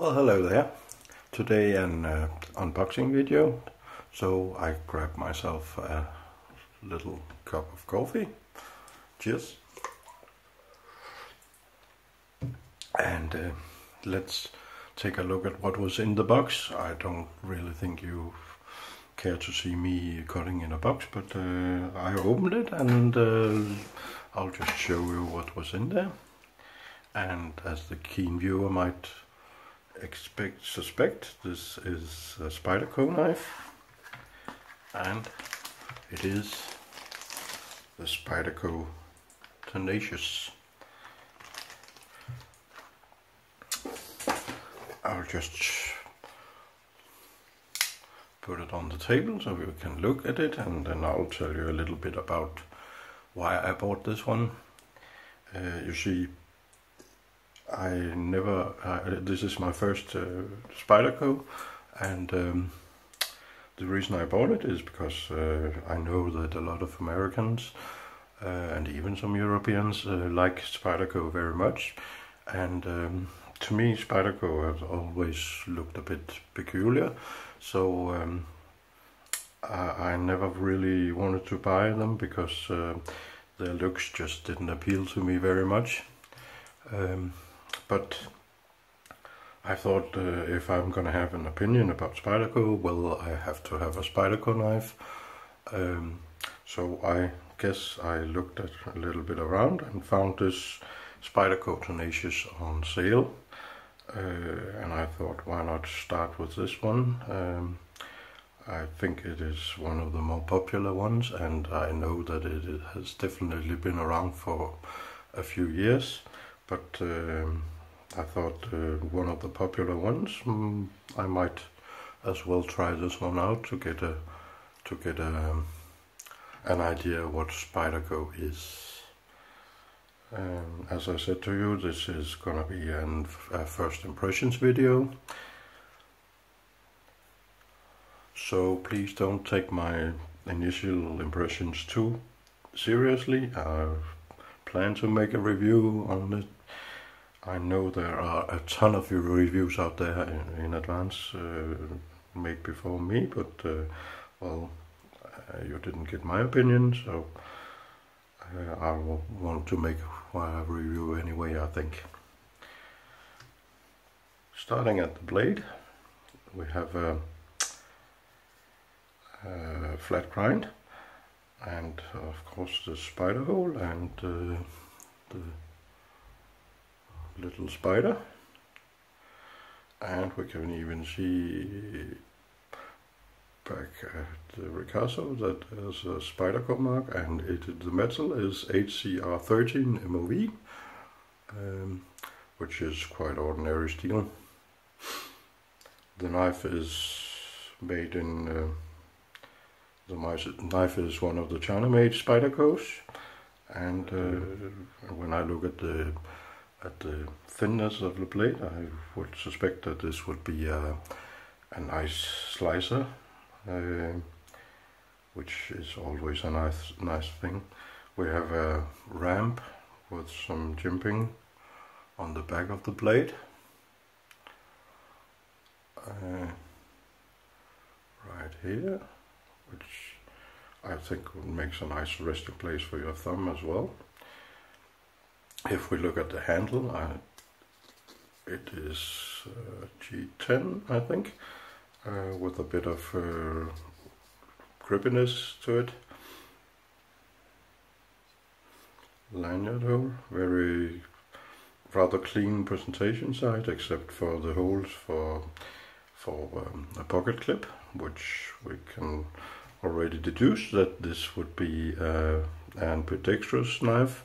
Well, hello there. Today an unboxing video. So I grabbed myself a little cup of coffee. Cheers. And let's take a look at what was in the box. I don't really think you care to see me cutting in a box, but I opened it and I'll just show you what was in there. And as the keen viewer might suspect, this is a Spyderco knife, and it is the Spyderco Tenacious. I'll just put it on the table so you can look at it, and then I'll tell you a little bit about why I bought this one. You see, this is my first Spyderco, and the reason I bought it is because I know that a lot of Americans and even some Europeans like Spyderco very much, and to me Spyderco has always looked a bit peculiar, so I never really wanted to buy them because their looks just didn't appeal to me very much. But I thought if I'm gonna have an opinion about Spyderco, well, I have to have a Spyderco knife. So I guess I looked at a little bit around and found this Spyderco Tenacious on sale. And I thought, why not start with this one? I think it is one of the more popular ones, and I know that it has definitely been around for a few years. But I thought one of the popular ones, I might as well try this one out to get an idea what Spyderco is. As I said to you, this is gonna be a first impressions video, so please don't take my initial impressions too seriously. I plan to make a review on it. I know there are a ton of reviews out there in advance made before me, but well, you didn't get my opinion, so I will want to make a review anyway, I think. Starting at the blade, we have a flat grind, and of course the spider hole and the little spider, and we can even see back at the ricasso that there's a Spyderco mark, and the metal is HCR13 MOV, which is quite ordinary steel. The knife is made in the knife is one of the China-made Spydercos, and when I look at the thinness of the blade, I would suspect that this would be a nice slicer, which is always a nice thing. We have a ramp with some jimping on the back of the blade, right here, which I think makes a nice resting place for your thumb as well. If we look at the handle, it is G10, I think, with a bit of grippiness to it. Lanyard hole, rather clean presentation side, except for the holes for a pocket clip, which we can already deduce that this would be an ambidextrous knife,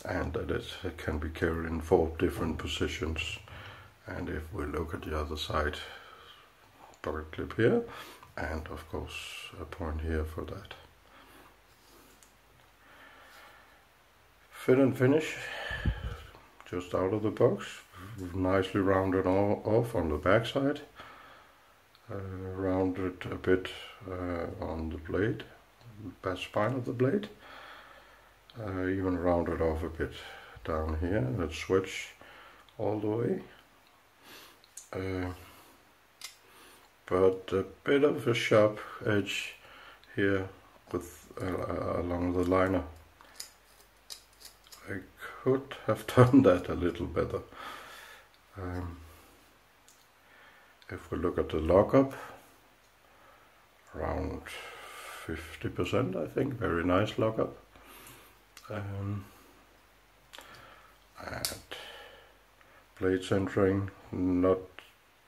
and that it can be carried in 4 different positions. And if we look at the other side, pocket clip here, and of course a point here for that. Fit and finish, just out of the box, nicely rounded off on the back side, rounded a bit on the blade, back spine of the blade, even rounded off a bit down here. Let's switch all the way. but a bit of a sharp edge here with along the liner. I could have done that a little better. If we look at the lockup, around 50% I think, very nice lockup. And blade centering, not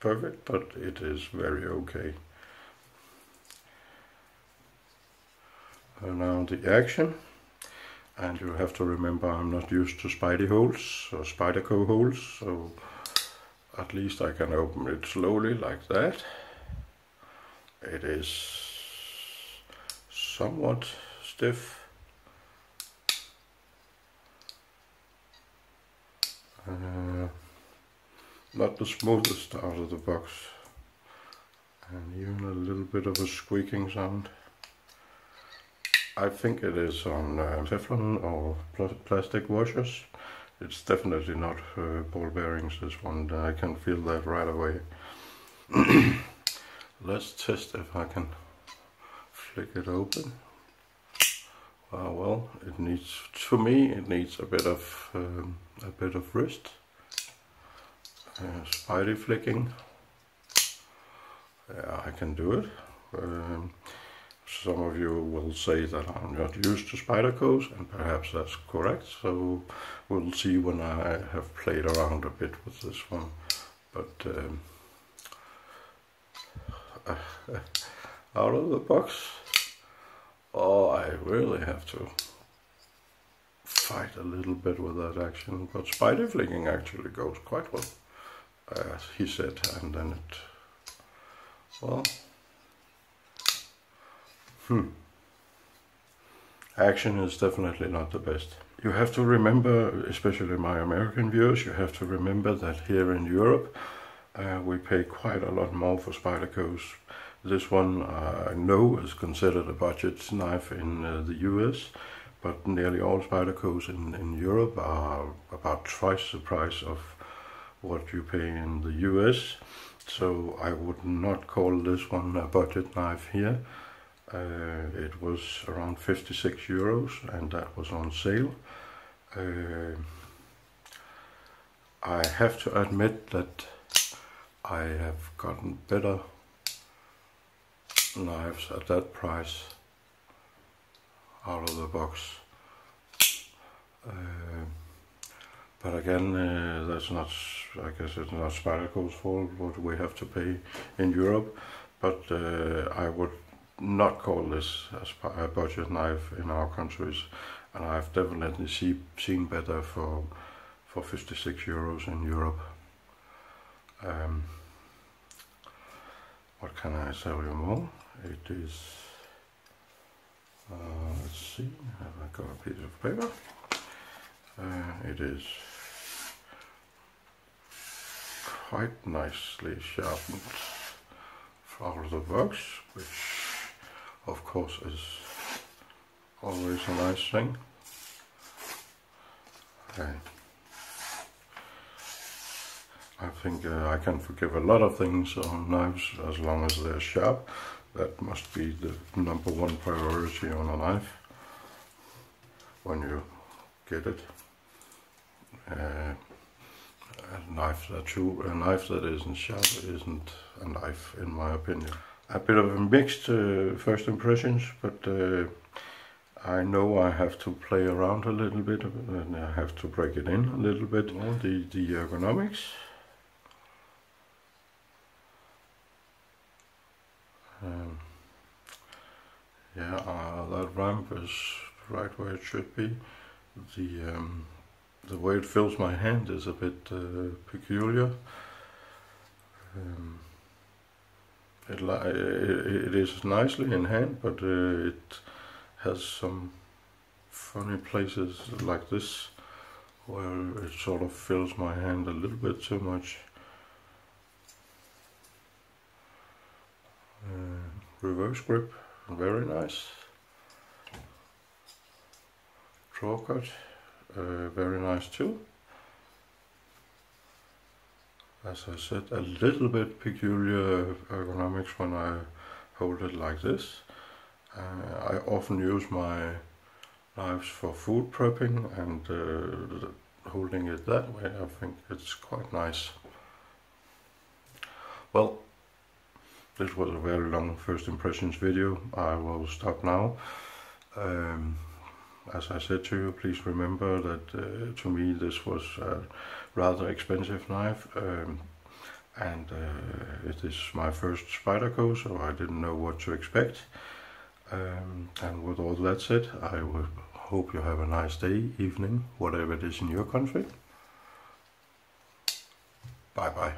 perfect, but it is very okay. And now the action, and you have to remember I'm not used to Spidey holes or Spyderco holes, so at least I can open it slowly like that. It is somewhat stiff. Not the smoothest out of the box, and even a little bit of a squeaking sound. I think it is on Teflon or plastic washers. It's definitely not ball bearings, this one. I can feel that right away. Let's test if I can flick it open. Well, it needs, to me, it needs a bit of wrist. Spidey flicking. Yeah, I can do it. Some of you will say that I'm not used to Spydercos, and perhaps that's correct, so we'll see when I have played around a bit with this one. But out of the box, oh, I really have to fight a little bit with that action, but Spidey flicking actually goes quite well, as he said, and then it, well, action is definitely not the best. You have to remember, especially my American viewers, you have to remember that here in Europe we pay quite a lot more for Spydercos. This one I know is considered a budget knife in the US, but nearly all Spydercos in Europe are about twice the price of what you pay in the US. So I would not call this one a budget knife here. It was around 56 euros, and that was on sale. I have to admit that I have gotten better knives at that price out of the box. But again, that's not, I guess it's not Spyderco's fault what we have to pay in Europe, but I would not call this a budget knife in our countries, and I've definitely seen better for 56 euros in Europe. What can I tell you more? It is, let's see, have I got a piece of paper? It is quite nicely sharpened out of the box, which of course is always a nice thing. Okay. I think I can forgive a lot of things on knives as long as they're sharp. That must be the #1 priority on a knife when you get it. A knife that isn't sharp isn't a knife, in my opinion. A bit of a mixed first impressions, but I know I have to play around a little bit and I have to break it in a little bit more. The ergonomics. That ramp is right where it should be. The way it fills my hand is a bit peculiar. It is nicely in hand, but it has some funny places like this where it sort of fills my hand a little bit too much. Reverse grip, very nice. Draw cut, very nice too. as I said, a little bit peculiar ergonomics when I hold it like this. I often use my knives for food prepping, and holding it that way, I think it's quite nice. Well, this was a very long first impressions video. I will stop now. As I said to you, please remember that to me this was a rather expensive knife, and it is my first Spyderco, so I didn't know what to expect. And with all that said, I would hope you have a nice day, evening, whatever it is in your country. Bye bye.